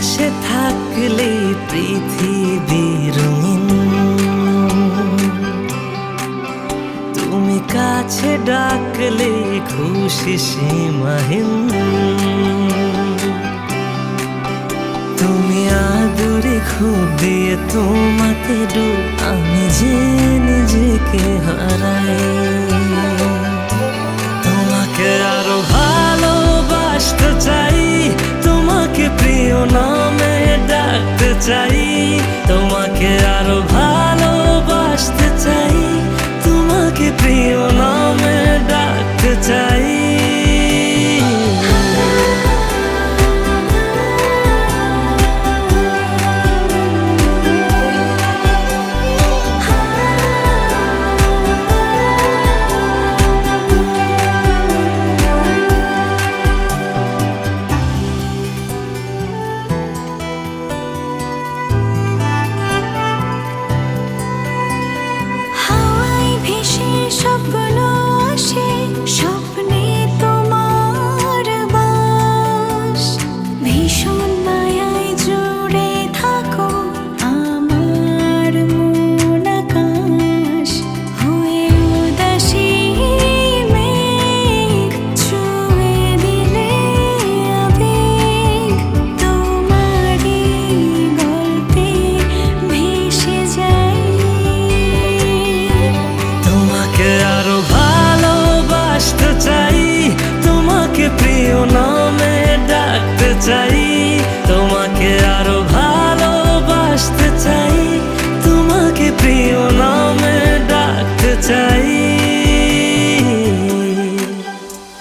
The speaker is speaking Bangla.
পাশে থাকলে পৃথিবী রঙিন, তুমি কাছে ডাকলে খুশি সীমাহীন। তুমি আদরে খুব দিয়ে তোমাকে ডুব, আমি যে নিজেকে হারাই। তোমাকে আরো ভালোবাসতে চাই, তোমাকে প্রিয় নামে ডাকতে চাই।